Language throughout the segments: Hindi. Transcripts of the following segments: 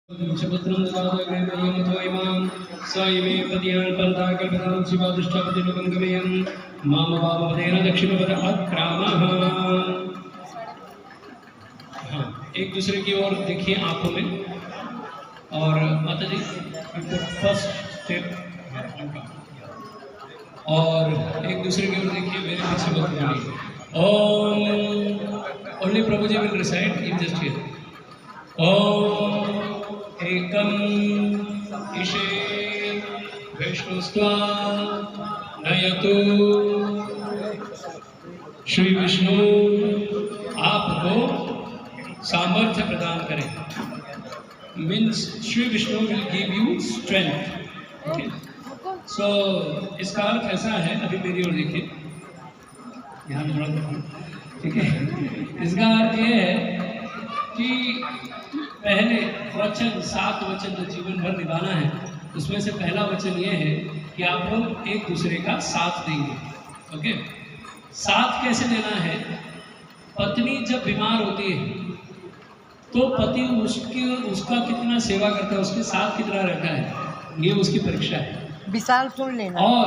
शपत्रं ददातग्रेमयमथोइमां साइमे पतियान् पन्थाकल्पतां शिवादुष्टापतिलोकं माम वामपदेन दक्षिणपद आक्रामः। हाँ, एक दूसरे की ओर देखिए आंखों में। और माता जी फर्स्ट स्टेप और एक दूसरे की ओर देखिए, मेरे पीछे मत बोलिए। Om only Prabhu ji will reside in just here. Om एकम ईशे विष्णुस्त्वा नयतु। श्री विष्णु आपको सामर्थ्य प्रदान करें। Means Shri Vishnu will give you strength. So इसका अर्थ ऐसा है, अभी मेरी ओर देखिए, ध्यान थोड़ा, ठीक है। इसका अर्थ ये है कि पहले वचन, 7 वचन जो जीवन भर निभाना है, उसमें से पहला वचन ये है कि आप लोग एक दूसरे का साथ देंगे। ओके, साथ कैसे देना है? पत्नी जब बीमार होती है तो पति उसका कितना सेवा करता है, उसके साथ कितना रहता है, ये उसकी परीक्षा है। विशाल सुन लेना। और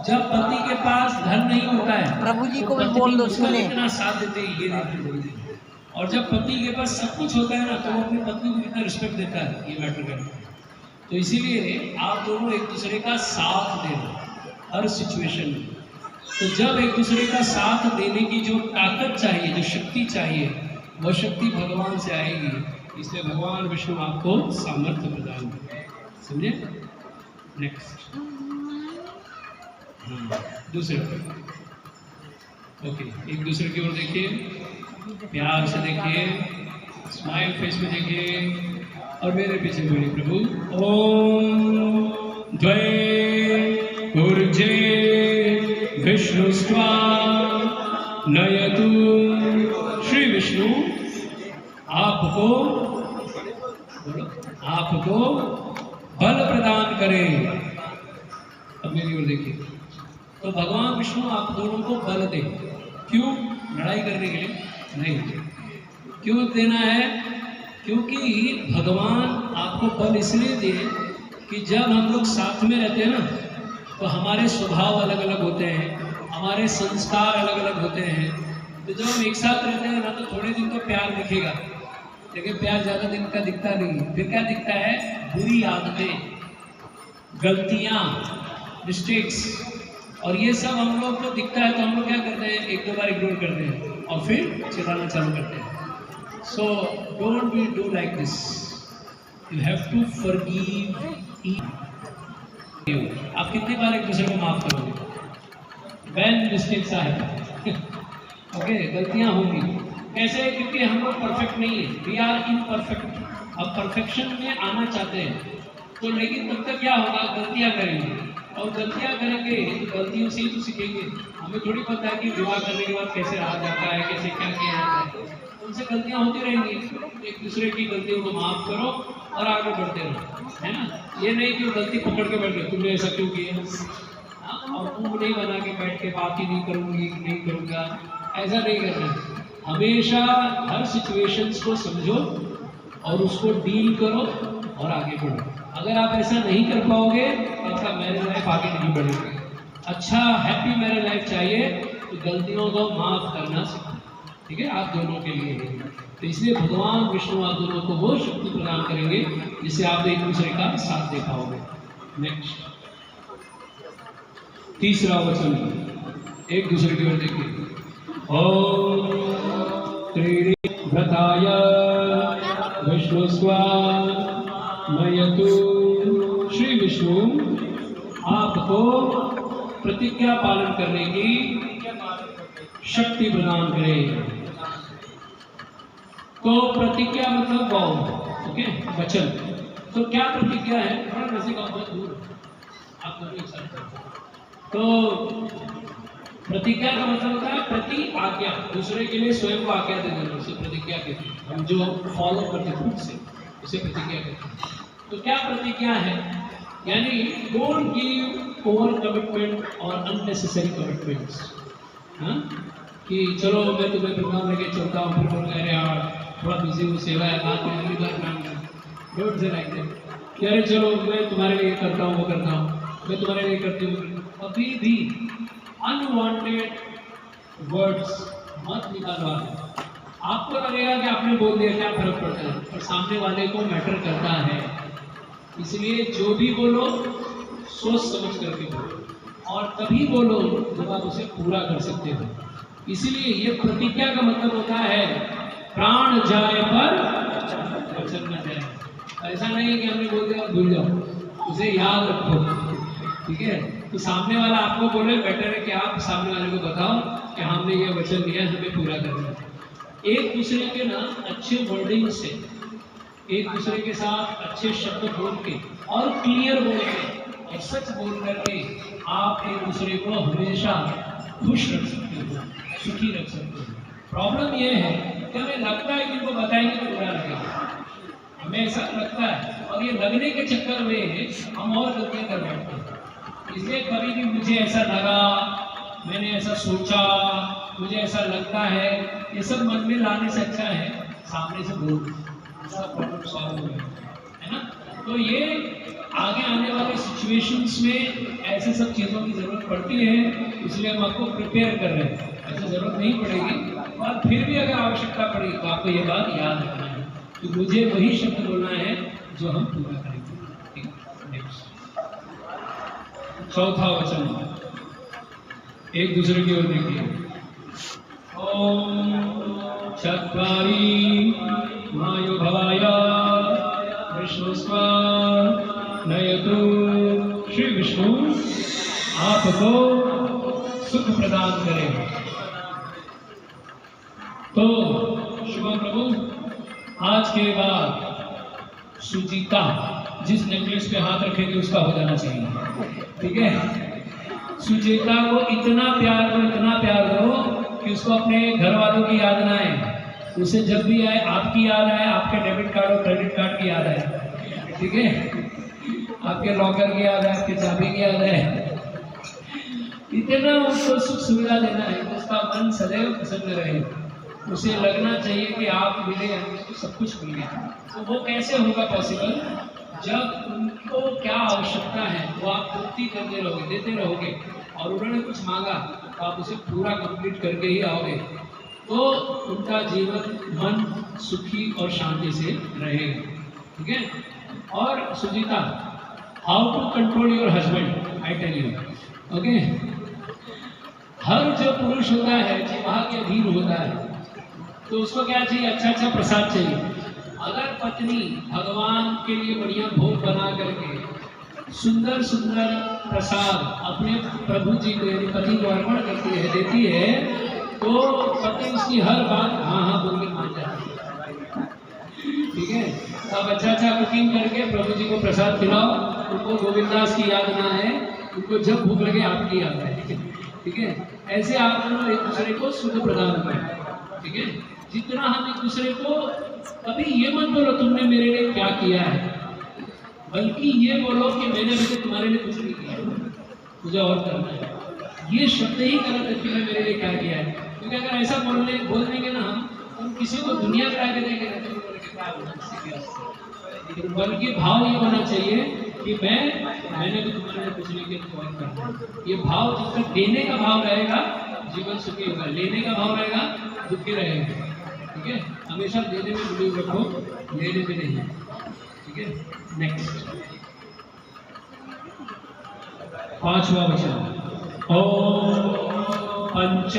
जब पति के पास धन नहीं होता है, प्रभु जी तो को भी बोल दो, सुने। कितना साथ देते हैं, ये देखिए। और जब पति के पास सब कुछ होता है ना, तो वो अपनी पत्नी को कितना रिस्पेक्ट देता है, ये मैटर करता है। तो इसीलिए आप दोनों एक दूसरे का साथ देना हर सिचुएशन में। तो जब एक दूसरे का साथ देने की जो ताकत चाहिए, जो शक्ति चाहिए, वह शक्ति भगवान से आएगी। इसलिए भगवान विष्णु आपको सामर्थ्य प्रदान करें। समझे? नेक्स्ट दूसरे, ओके, एक दूसरे की ओर देखिए, प्यार से देखिए, स्माइल फेस में देखिए और मेरे पीछे बोलिए, प्रभु ओम द्वै ऊर्जे विष्णुस्त्वा नयतु। श्री विष्णु आपको बल प्रदान करें। अब मेरी ओर देखिए, तो भगवान विष्णु आप दोनों को बल दें। क्यों? लड़ाई करने के लिए नहीं। क्यों देना है? क्योंकि भगवान आपको बल इसलिए दे कि जब हम लोग साथ में रहते हैं ना, तो हमारे स्वभाव अलग अलग होते हैं, हमारे संस्कार अलग अलग होते हैं। तो जब हम एक साथ रहते हैं ना, तो थोड़े दिन तो प्यार दिखेगा, लेकिन प्यार ज़्यादा दिन का दिखता नहीं। फिर क्या दिखता है? बुरी आदतें, गलतियाँ, मिस्टेक्स। और ये सब हम लोग को दिखता है तो हम लोग क्या करते हैं? 1-2 बार इग्नोर करते हैं और फिर चिल्लाना चालू करते हैं। So don't be do like this. You have to forgive. आप कितनी बार एक दूसरे को माफ करोगे? व्हेन मिस्टेक्स आए, ओके, गलतियां होंगी। कैसे? क्योंकि हम लोग परफेक्ट नहीं है, वी आर इम्परफेक्ट। अब परफेक्शन में आना चाहते हैं तो, लेकिन तब तक क्या होगा? गलतियां करेंगे, और गलतियां करेंगे तो गलतियों से ही तो सीखेंगे। हमें थोड़ी पता है कि विवाह करने के बाद कैसे रहा जाता है, कैसे क्या किया जाता है। उनसे गलतियां होती रहेंगी। एक दूसरे की गलतियों को माफ करो और आगे बढ़ते रहो, है ना। ये नहीं कि गलती पकड़ के बैठ गए, तुमने ऐसा क्यों किया, और मुंह नहीं बना के बैठ के बात ही नहीं करूंगी, नहीं करूंगा, ऐसा नहीं करना। हमेशा हर सिचुएशंस को समझो और उसको डील करो और आगे बढ़ो। अगर आप ऐसा नहीं कर पाओगे तो आपका मैरिज लाइफ आगे नहीं बढ़ेगी। अच्छा हैप्पी मैरिज लाइफ चाहिए तो गलतियों को माफ करना सीखो, ठीक है, आप दोनों के लिए। तो इसलिए भगवान विष्णु आप दोनों को वो शक्ति प्रदान करेंगे जिससे आप एक दूसरे का साथ दे पाओगे। नेक्स्ट, तीसरा वचन, एक दूसरे की ओर देखिए। ओम त्रीणि व्रताय विष्णुस्त्वा नयतु। श्री विष्णु आपको प्रतिज्ञा पालन करने की शक्ति प्रदान करें। तो प्रतिज्ञा मतलब वाव, ओके, वचन। तो क्या प्रतिज्ञा है? थोड़ा नजदीक आओ, बहुत दूर आप दोनों एक साथ। तो प्रतिज्ञा का मतलब होता है प्रति आज्ञा, दूसरे के लिए स्वयं को आज्ञा दे देना, उसे प्रतिज्ञा कहते हैं। हम जो फॉलो करते हैं उसे प्रतिज्ञा कहते हैं। तो क्या प्रतिज्ञा है? यानी डोंट गिव ओवर कमिटमेंट और अननेसेसरी कमिटमेंट्स। हाँ, कि चलो मैं तुम्हें प्रोग्राम लेके चलता हूँ, फिर बोल, अरे यार थोड़ा बिजी हूँ, सेवा है, बात में अगली बार काम कर। डोंट से लाइक दैट कि अरे चलो मैं तुम्हारे लिए करता हूँ, वो करता हूँ, मैं तुम्हारे लिए करती हूँ। कभी भी अनवांटेड वर्ड्स मत निकालो। आपको लगेगा कि आपने बोल दिया, क्या फर्क पड़ता है, और सामने वाले को मैटर करता है। इसलिए जो भी बोलो सोच समझ करके बोलो, और तभी बोलो जब आप उसे पूरा कर सकते हो। इसलिए ये प्रतिज्ञा का मतलब होता है प्राण जाए पर वचन न जाए। ऐसा नहीं है कि हमने बोल दिया और भूल जाओ, उसे याद रखो, ठीक है। तो सामने वाला आपको बोले, बेटर है कि आप सामने वाले को बताओ कि हमने ये वचन दिया, हमें पूरा करना है। एक दूसरे के ना अच्छे वर्डिंग से, एक दूसरे के साथ अच्छे शब्द बोल के और क्लियर बोल के और सच बोल करके आप एक दूसरे को हमेशा खुश रख सकते हो, सुखी रख सकते हो। प्रॉब्लम यह है कि हमें लगता है कि इनको बताएंगे तो बुरा लगेगा, हमें ऐसा लगता है, और ये लगने के चक्कर में हम और गलतियां कर बैठते हैं। इसलिए कभी भी मुझे ऐसा लगा, मैंने ऐसा सोचा, मुझे ऐसा लगता है, ये सब मन में लाने से अच्छा है सामने से बोल दो, प्रॉब्लम सॉल्व हो गया, है ना। तो ये आगे आने वाले सिचुएशंस में ऐसे सब चीज़ों की ज़रूरत पड़ती है, इसलिए हम आपको प्रिपेयर कर रहे हैं। ऐसे ज़रूरत नहीं पड़ेगी, और फिर भी अगर आवश्यकता पड़ेगी तो आपको ये बात याद रखना है कि मुझे वही शब्द बोलना है जो हम पूरा करेंगे। ठीक है, नेक्स्ट चौथा वचन, एक दूसरे की ओर देखिए। ओम चत्वारि मायो भवाय विष्णुस्वा नयतु। श्री विष्णु आपको सुख प्रदान करें। तो शुभ प्रभु, आज के बाद सुजीता जिस नेकलेस पे हाथ रखेगी उसका हो जाना चाहिए, ठीक है। सुजीता को इतना प्यार दो, इतना प्यार दो कि उसको अपने घर वालों की याद ना आए, उसे जब भी आए आपकी याद आए, आपके डेबिट कार्ड और क्रेडिट कार्ड की याद आए, ठीक है, आपके लॉकर की याद है, आपकी चाबी की याद है। इतना उसको सुख सुविधा देना है कि उसका मन सदैव प्रसन्न रहे, उसे लगना चाहिए कि आप मिले, उसको सब कुछ मिले। तो वो कैसे होगा पॉसिबल? जब उनको क्या आवश्यकता है वो आप पूर्ति करते रहोगे, देते रहोगे, और उन्होंने कुछ मांगा तो आप उसे पूरा कंप्लीट करके ही आओगे, तो उनका जीवन मन सुखी और शांति से रहेगा, ठीक है। और Sujita, how to control your husband, I tell you, okay. हर जो पुरुष होता है जिह्वा के अधीन होता है, तो उसको क्या चाहिए? अच्छा अच्छा प्रसाद चाहिए। अगर पत्नी भगवान के लिए बढ़िया भोग बना करके सुंदर सुंदर प्रसाद अपने प्रभु जी को यानी पति को अर्पण करती है, देती है, तो पति उसकी हर बात हाँ हाँ बोल के मान जाती है, ठीक है। अब अच्छा अच्छा कुकिंग करके प्रभु जी को प्रसाद खिलाओ, उनको गोविंदास की याद ना है, उनको जब भूख लगे आपकी याद है, ठीक है। ऐसे आप दोनों एक दूसरे को सुख प्रदान करें, ठीक है। जितना हम एक दूसरे को, कभी ये मत बोलो तुमने मेरे लिए क्या किया है, बल्कि ये बोलो कि मैंने अभी तक तुम्हारे लिए कुछ नहीं किया, मुझे और करना है। ये शब्द ही गलत है कि मैं मेरे लिए क्या किया है, क्योंकि अगर ऐसा बोल देंगे ना हम किसी को दुनिया करा के देंगे तो बल्कि भाव ये होना चाहिए कि मैंने भी तुम्हारे लिए कुछ नहीं किया, तो और करना है। ये भाव जब तक देने का भाव रहेगा जीवन सुखी होगा, लेने का भाव रहेगा दुखी रहेगा, ठीक है। हमेशा देने में बिलीव रखो, लेने में नहीं, ठीक है। नेक्स्ट पांचवा वचन, ओम पंच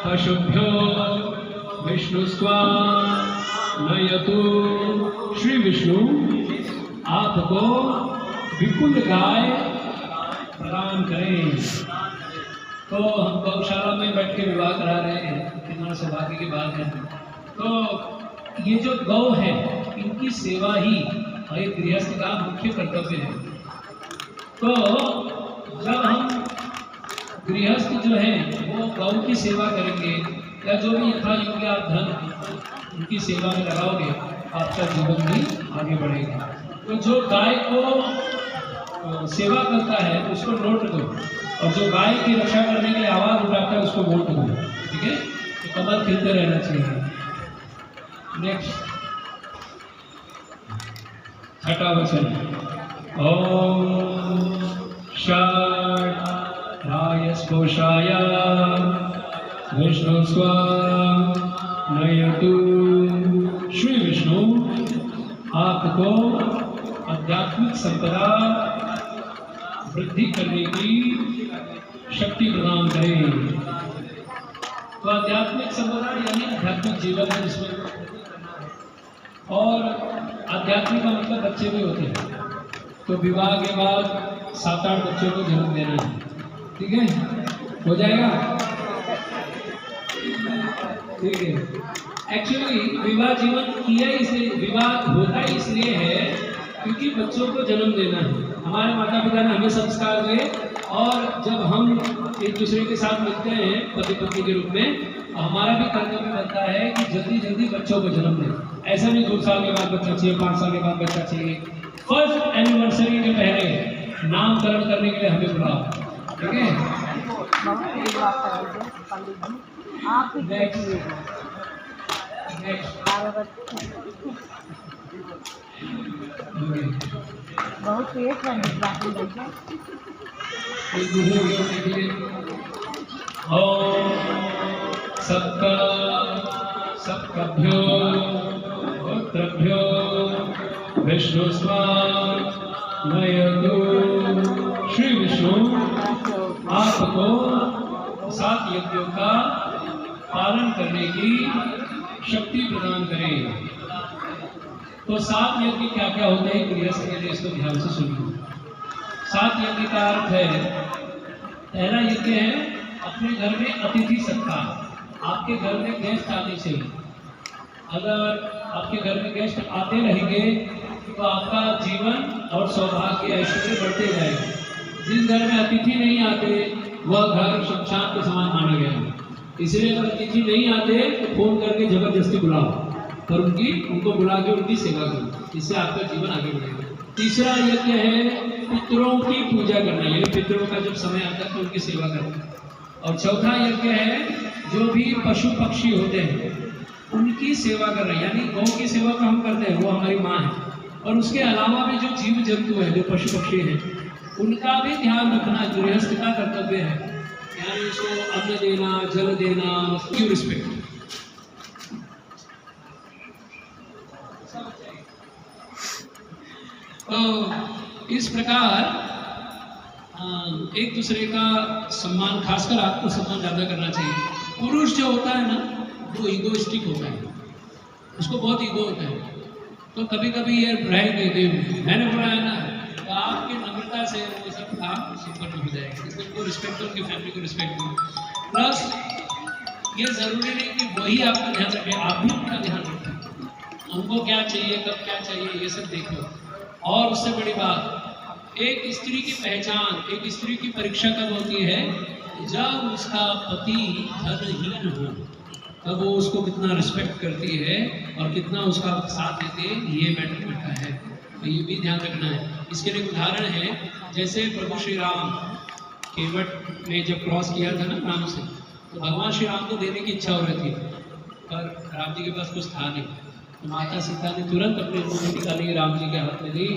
पशुभ्यो विष्णुस्वा नयतु। श्री विष्णु आपको विपुल गाय प्रदान करें। तो हम गौशाला में बैठ के विवाह करा रहे हैं, कितना सौभाग्य की बात है। तो ये जो गौ है इनकी सेवा ही एक गृहस्थ का मुख्य कर्तव्य है। तो जब हम गृहस्थ जो है वो गौ की सेवा करेंगे, या जो भी यथा योग्य आप धन उनकी सेवा में लगाओगे, आपका जीवन भी आगे बढ़ेगा। तो जो गाय को सेवा करता है उसको नोट दो, और जो गाय की रक्षा करने के लिए आवाज उठाता है उसको वोट दो, ठीक है। तो कमर खिलते रहना चाहिए। नेक्स्ट छठा वचन ओम षाढ़ायस्पोषाय विष्णु स्वा नयतु। श्री विष्णु आपको आध्यात्मिक संपदा वृद्धि करने की शक्ति प्रदान करें। तो आध्यात्मिक संपदा यानी आध्यात्मिक जीवन है जिसमें, और आध्यात्मिक का मतलब बच्चे भी होते हैं। तो विवाह के बाद 7-8 बच्चों को जन्म देना है, ठीक है, हो जाएगा, ठीक है। एक्चुअली विवाह जीवन किया इसलिए, विवाह होता ही इसलिए है क्योंकि बच्चों को जन्म देना है। हमारे माता पिता ने हमें संस्कार दिए, और जब हम एक दूसरे के साथ मिलते हैं पति पत्नी के रूप में, तो हमारा भी कर्तव्य बनता है कि जल्दी जल्दी बच्चों को जन्म दें। ऐसा नहीं 2 साल के बाद बच्चा चाहिए, 5 साल के बाद बच्चा चाहिए। फर्स्ट एनिवर्सरी के पहले नामकरण करने के लिए हमें बुलाओ, ठीक है। बहुत पेट है सबकभ्यो गोत्रभ्यो विष्णु स्वा नयतु। श्री विष्णु आपको 7 यज्ञों का पालन करने की शक्ति प्रदान करें। तो 7 यज्ञ क्या क्या होते हैं गृहस्थ के लिए, इसको ध्यान से सुनिए। 7 यज्ञ का अर्थ है, पहला यज्ञ है अपने घर में अतिथि सत्कार। आपके घर में गेस्ट आने चाहिए। अगर आपके घर में गेस्ट आते रहेंगे तो आपका जीवन और सौभाग्य ऐश्वर्य बढ़ते जाएगा। जिस घर में अतिथि नहीं आते वह घर शमशान के समान माना गया है। इसलिए अगर अतिथि नहीं आते तो फोन करके जबरदस्ती बुलाओ, पर उनको बुला के उनकी सेवा करो, इससे आपका जीवन आगे बढ़ेगा। तीसरा यज्ञ है पितरों की पूजा करना, यानी पितरों का जब समय आता है तो उनकी सेवा करना। और चौथा यज्ञ है जो भी पशु पक्षी होते हैं उनकी सेवा करना, यानी गौ की सेवा का हम करते हैं, वो हमारी माँ है। और उसके अलावा भी जो जीव जंतु है, जो पशु पक्षी हैं, उनका भी ध्यान रखना गृहस्थ का कर्तव्य है। यानी उसको अन्न देना, जल देना, ड्यू रिस्पेक्ट। तो इस प्रकार एक दूसरे का सम्मान, खासकर आपको सम्मान ज़्यादा करना चाहिए। पुरुष जो होता है ना वो ईगोइस्टिक होता है, उसको बहुत ईगो होता है। तो कभी कभी ये राय देते हैं, मैंने बोला है ना, तो आपकी नम्रता से वो सब काम संपन्न हो जाएगा। इसलिए उनको रिस्पेक्ट दो, उनकी फैमिली को रिस्पेक्ट दो। प्लस ये ज़रूरी नहीं कि वही आपका ध्यान रखें, आप भी उनका ध्यान रखें। उनको क्या चाहिए, कब क्या चाहिए, ये सब देखो। और उससे बड़ी बात, एक स्त्री की पहचान, एक स्त्री की परीक्षा कब होती है, जब उसका पति धनहीन हो, तब वो उसको कितना रिस्पेक्ट करती है और कितना उसका साथ देते हैं, ये मैटर करता है। तो ये भी ध्यान रखना है। इसके लिए उदाहरण है, जैसे प्रभु श्री राम केवट ने जब क्रॉस किया था ना राम से, तो भगवान श्री राम को देने की इच्छा हो रही थी, पर राम जी के पास कुछ था नहीं। तो माता सीता ने तुरंत अपने अंगूठी निकाली, राम जी के हाथ में दी।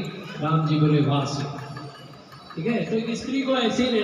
राम जी बोले वाह, ठीक है। तो एक स्त्री को ऐसे ही